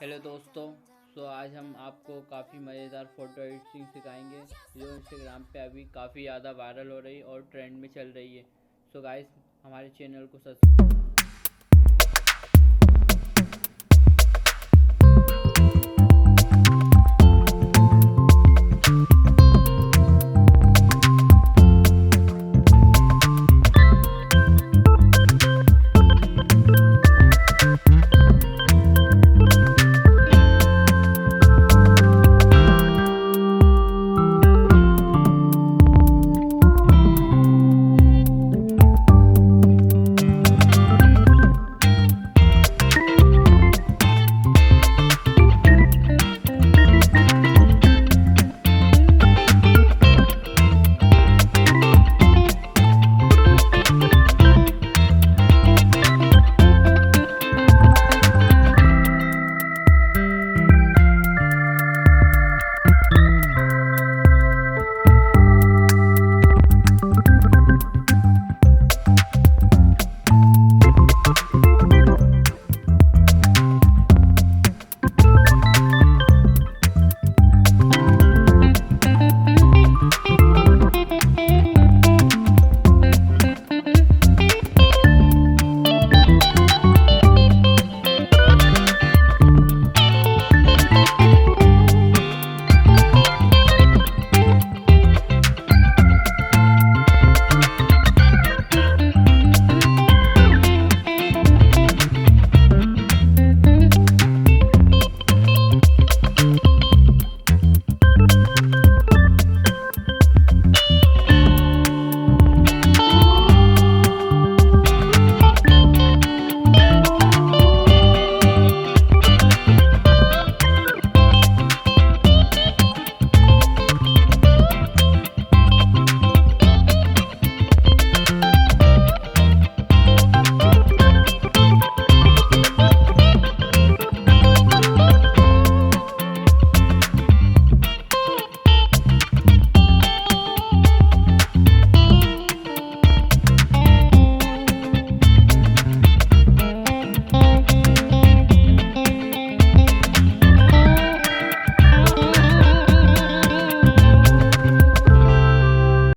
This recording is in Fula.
हेलो दोस्तों। आज हम आपको काफ़ी मज़ेदार फ़ोटो एडिटिंग सिखाएंगे जो इंस्टाग्राम पे अभी काफ़ी ज़्यादा वायरल हो रही है और ट्रेंड में चल रही है। गाइस, हमारे चैनल को सब्सक्राइब